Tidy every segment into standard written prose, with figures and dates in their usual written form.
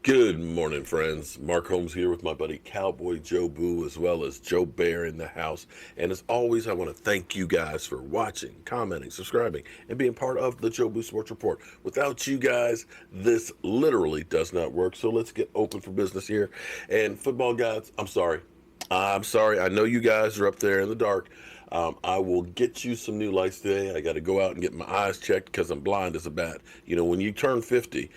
Good morning, friends. Mark Holmes here with my buddy Cowboy Joe Boo, as well as Joe Bear in the house. And as always, I want to thank you guys for watching, commenting, subscribing, and being part of the Joe Boo Sports Report. Without you guys, this literally does not work. So let's get open for business here. And football guys, I'm sorry. I'm sorry. I know you guys are up there in the dark. I will get you some new lights today. I got to go out and get my eyes checked because I'm blind as a bat. You know, when you turn 50,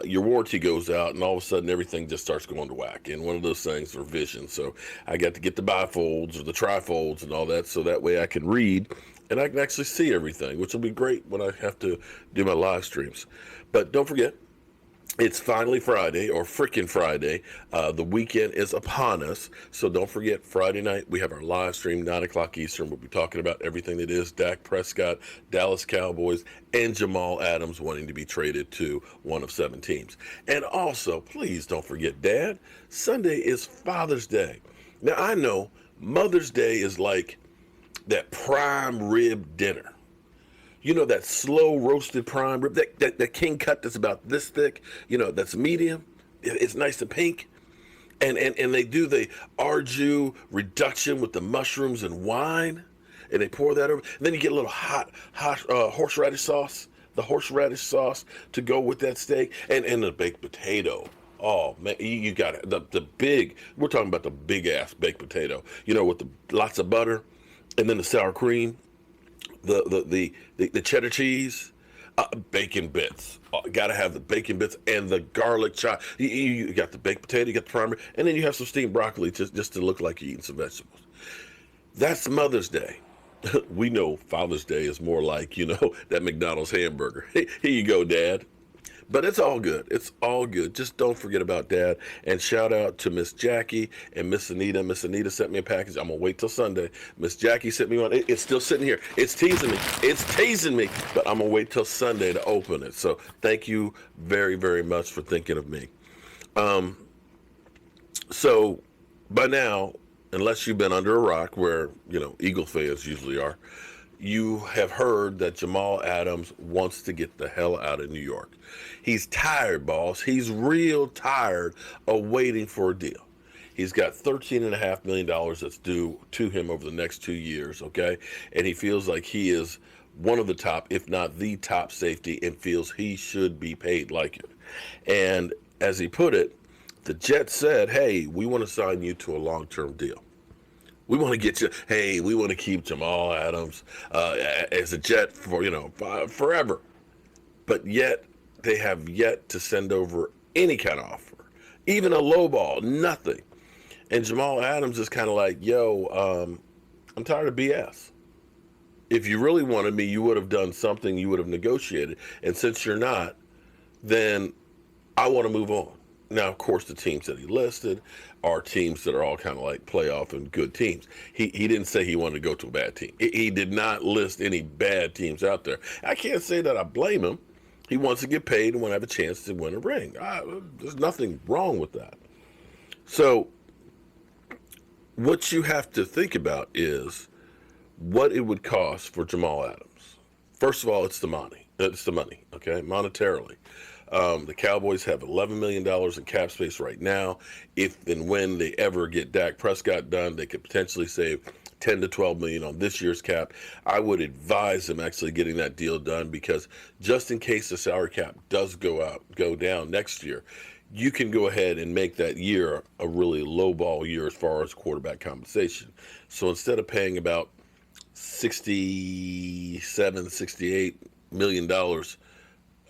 your warranty goes out, and all of a sudden everything just starts going to whack. And one of those things for vision. So I got to get the bifolds or the trifolds and all that, so that way I can read and I can actually see everything, which will be great when I have to do my live streams. But don't forget, it's finally Friday, or freaking Friday. The weekend is upon us. So don't forget, Friday night, we have our live stream, 9 o'clock Eastern. We'll be talking about everything that is Dak Prescott, Dallas Cowboys, and Jamal Adams wanting to be traded to one of 7 teams. And also, please don't forget, Dad, Sunday is Father's Day. Now, I know Mother's Day is like that prime rib dinner. You know, that slow roasted prime rib, that king cut that's about this thick, you know, that's medium. It's nice and pink. And they do the arjou reduction with the mushrooms and wine. And they pour that over. And then you get a little hot horseradish sauce, the horseradish sauce to go with that steak. And the baked potato. Oh, man, you got it. The big, we're talking about the big ass baked potato, you know, with the lots of butter and then the sour cream. The cheddar cheese, bacon bits. Got to have the bacon bits and the garlic chop. You got the baked potato, you got the primer, and then you have some steamed broccoli just to look like you're eating some vegetables. That's Mother's Day. We know Father's Day is more like, you know, that McDonald's hamburger. Hey, here you go, Dad. But it's all good. It's all good. Just don't forget about Dad. And shout out to Miss Jackie and Miss Anita. Miss Anita sent me a package. I'm going to wait till Sunday. Miss Jackie sent me one. It's still sitting here. It's teasing me. It's teasing me. But I'm going to wait till Sunday to open it. So thank you very, very much for thinking of me. So by now, unless you've been under a rock where, you know, Eagle fans usually are, you have heard that Jamal Adams wants to get the hell out of New York. He's tired, boss. He's real tired of waiting for a deal. He's got $13.5 million that's due to him over the next 2 years, okay? And he feels like he is one of the top, if not the top safety, and feels he should be paid like it. And as he put it, the Jets said, hey, we want to sign you to a long-term deal. We want to get you. Hey, we want to keep Jamal Adams as a Jet for, you know, forever. But yet they have yet to send over any kind of offer, even a low ball, nothing. And Jamal Adams is kind of like, yo, I'm tired of BS. If you really wanted me, you would have done something. You would have negotiated. And since you're not, then I want to move on. Now, of course, the teams that he listed are teams that are all kind of like playoff and good teams. He didn't say he wanted to go to a bad team. He did not list any bad teams out there. I can't say that I blame him. He wants to get paid and want to have a chance to win a ring. There's nothing wrong with that. So what you have to think about is what it would cost for Jamal Adams. First of all, it's the money. It's the money, okay, monetarily. The Cowboys have $11 million in cap space right now. If and when they ever get Dak Prescott done, they could potentially save 10 to 12 million on this year's cap. I would advise them actually getting that deal done, because just in case the salary cap does go down next year, you can go ahead and make that year a really low ball year as far as quarterback compensation. So instead of paying about 67, 68 million dollars,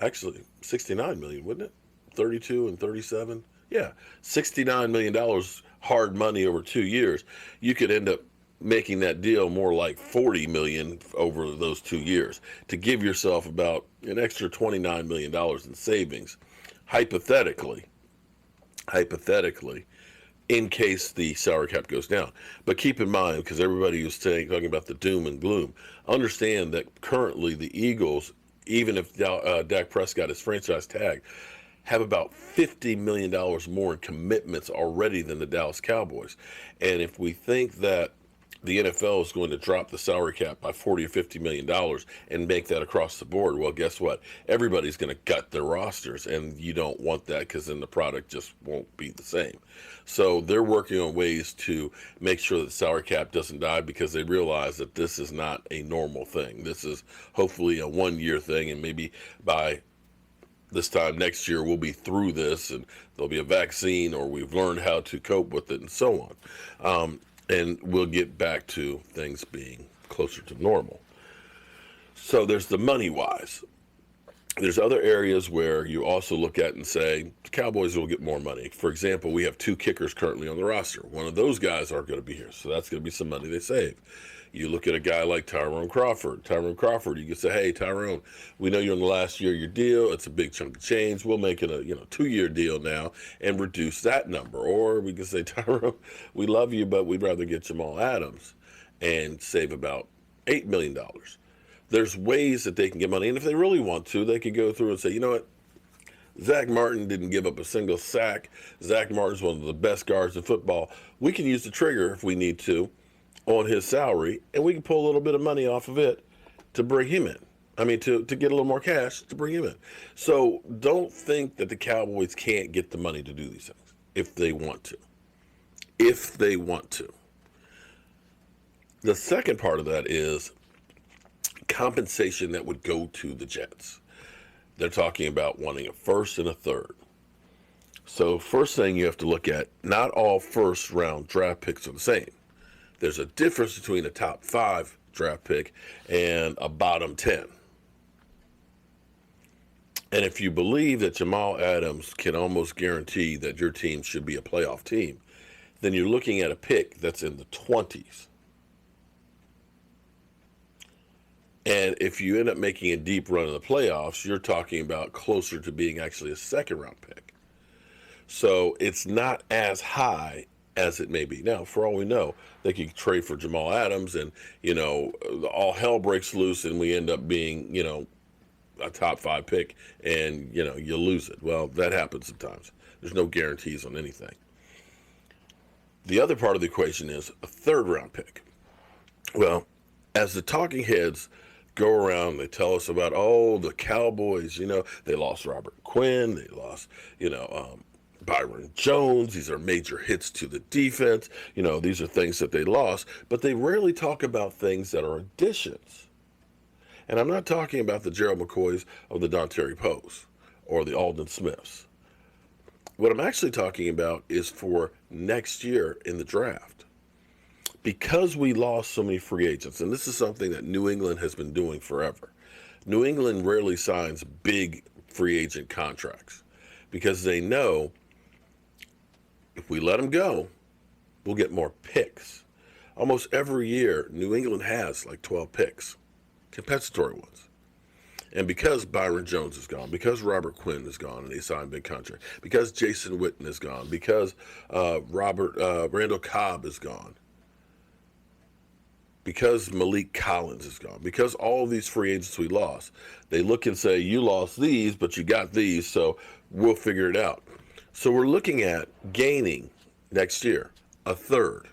actually 69 million, wouldn't it? 32 and 37. Yeah, $69 million hard money over 2 years. You could end up making that deal more like 40 million over those 2 years to give yourself about an extra $29 million in savings, hypothetically, in case the salary cap goes down. But keep in mind, because everybody was talking about the doom and gloom, understand that currently the Eagles, even if Dak Prescott is franchise tagged, have about $50 million more in commitments already than the Dallas Cowboys. And if we think that the NFL is going to drop the salary cap by 40 or 50 million dollars and make that across the board. Well, guess what? Everybody's going to gut their rosters, and you don't want that because then the product just won't be the same. So they're working on ways to make sure that the salary cap doesn't die because they realize that this is not a normal thing. This is hopefully a 1-year thing, and maybe by this time next year we'll be through this and there'll be a vaccine or we've learned how to cope with it and so on. And we'll get back to things being closer to normal. So there's the money wise. There's other areas where you also look at and say, the Cowboys will get more money. For example, we have 2 kickers currently on the roster. One of those guys aren't going to be here, so that's going to be some money they save. You look at a guy like Tyrone Crawford. You can say, hey, Tyrone, we know you're in the last year of your deal. It's a big chunk of change. We'll make it a 2-year deal now and reduce that number. Or we can say, Tyrone, we love you, but we'd rather get Jamal Adams and save about $8 million. There's ways that they can get money. And if they really want to, they could go through and say, you know what? Zach Martin didn't give up a single sack. Zach Martin's one of the best guards in football. We can use the trigger if we need to on his salary, and we can pull a little bit of money off of it to bring him in. I mean, to get a little more cash to bring him in. So don't think that the Cowboys can't get the money to do these things if they want to. If they want to. The second part of that is compensation that would go to the Jets. They're talking about wanting a first and a third. So first thing you have to look at, not all first round draft picks are the same. There's a difference between a top 5 draft pick and a bottom 10. And if you believe that Jamal Adams can almost guarantee that your team should be a playoff team, then you're looking at a pick that's in the 20s. And if you end up making a deep run in the playoffs, you're talking about closer to being actually a second round pick. So it's not as high as it may be. Now, for all we know, they could trade for Jamal Adams and, all hell breaks loose and we end up being, a top 5 pick and, you lose it. Well, that happens sometimes. There's no guarantees on anything. The other part of the equation is a third round pick. Well, as the talking heads go around, they tell us about, the Cowboys, they lost Robert Quinn, they lost, Byron Jones. These are major hits to the defense. These are things that they lost, but they rarely talk about things that are additions. And I'm not talking about the Gerald McCoys or the Dontari Poes or the Aldon Smiths. What I'm actually talking about is for next year in the draft. Because we lost so many free agents, and this is something that New England has been doing forever. New England rarely signs big free agent contracts because they know if we let them go, we'll get more picks. Almost every year, New England has like 12 picks, compensatory ones. And because Byron Jones is gone, because Robert Quinn is gone and they signed big contract, because Jason Witten is gone, because Randall Cobb is gone, because Malik Collins is gone, because all of these free agents we lost, they look and say, you lost these, but you got these, so we'll figure it out. So we're looking at gaining next year a third,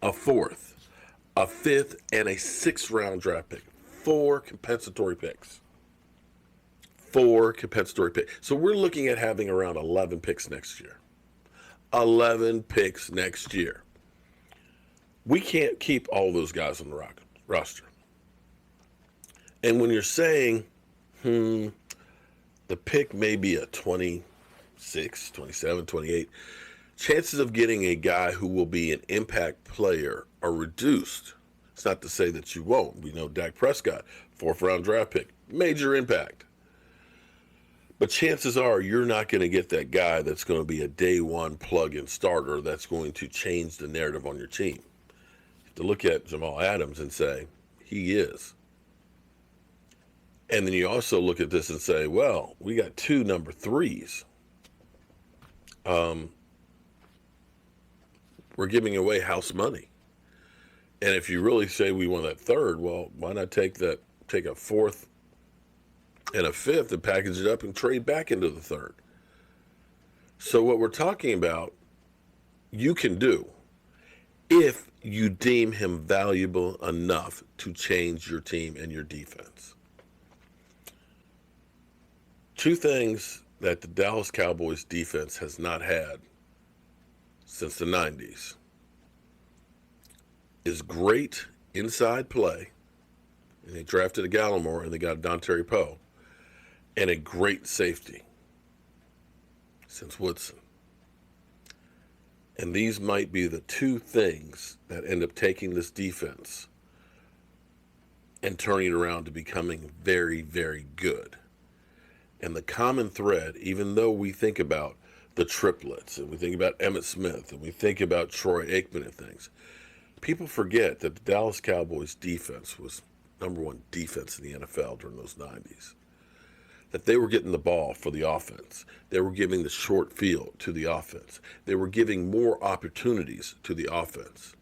a fourth, a fifth, and a 6th round draft pick. 4 compensatory picks. 4 compensatory picks. So we're looking at having around 11 picks next year. 11 picks next year. We can't keep all those guys on the roster. And when you're saying, the pick may be a 26, 27, 28, chances of getting a guy who will be an impact player are reduced. It's not to say that you won't. We know Dak Prescott, 4th round draft pick, major impact. But chances are you're not going to get that guy that's going to be a day one plug-in starter that's going to change the narrative on your team. You have to look at Jamal Adams and say, he is. And then you also look at this and say, well, we got 2 number 3s. We're giving away house money. And if you really say we want that third, well, why not take a 4th and a 5th and package it up and trade back into the 3rd? So what we're talking about, you can do if you deem him valuable enough to change your team and your defense. Two things that the Dallas Cowboys defense has not had since the 90s is great inside play, and they drafted a Gallimore and they got a Dontari Poe, and a great safety since Woodson. And these might be the two things that end up taking this defense and turning it around to becoming very, very good. And the common thread, even though we think about the triplets and we think about Emmitt Smith and we think about Troy Aikman and things, people forget that the Dallas Cowboys defense was #1 defense in the NFL during those 90s. That they were getting the ball for the offense. They were giving the short field to the offense. They were giving more opportunities to the offense.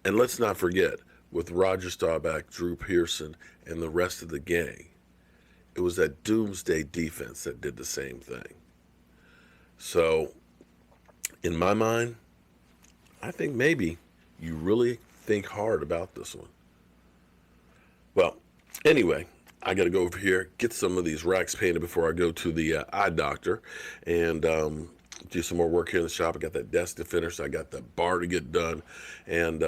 And let's not forget, with Roger Staubach, Drew Pearson, and the rest of the gang, it was that doomsday defense that did the same thing. So, in my mind, I think maybe you really think hard about this one. Well, anyway, I got to go over here, get some of these racks painted before I go to the eye doctor and do some more work here in the shop. I got that desk to finish. I got the bar to get done, and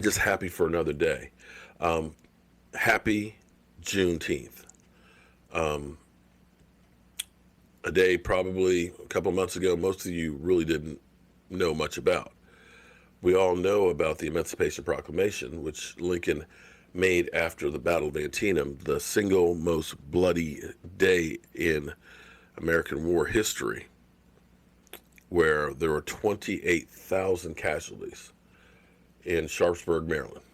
just happy for another day. Happy Juneteenth. A day probably a couple months ago most of you really didn't know much about. We all know about the Emancipation Proclamation, which Lincoln made after the Battle of Antietam, the single most bloody day in American war history, where there were 28,000 casualties in Sharpsburg, Maryland.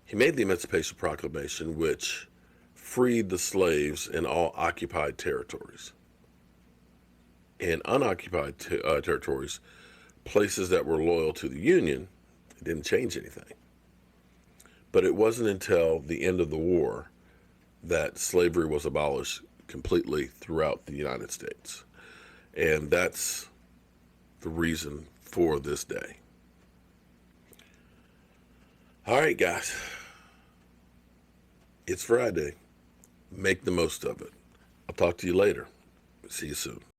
He made the Emancipation Proclamation, which freed the slaves in all occupied territories. In unoccupied territories, places that were loyal to the Union, it didn't change anything. But it wasn't until the end of the war that slavery was abolished completely throughout the United States. And that's the reason for this day. All right, guys. It's Friday. Make the most of it. I'll talk to you later. See you soon.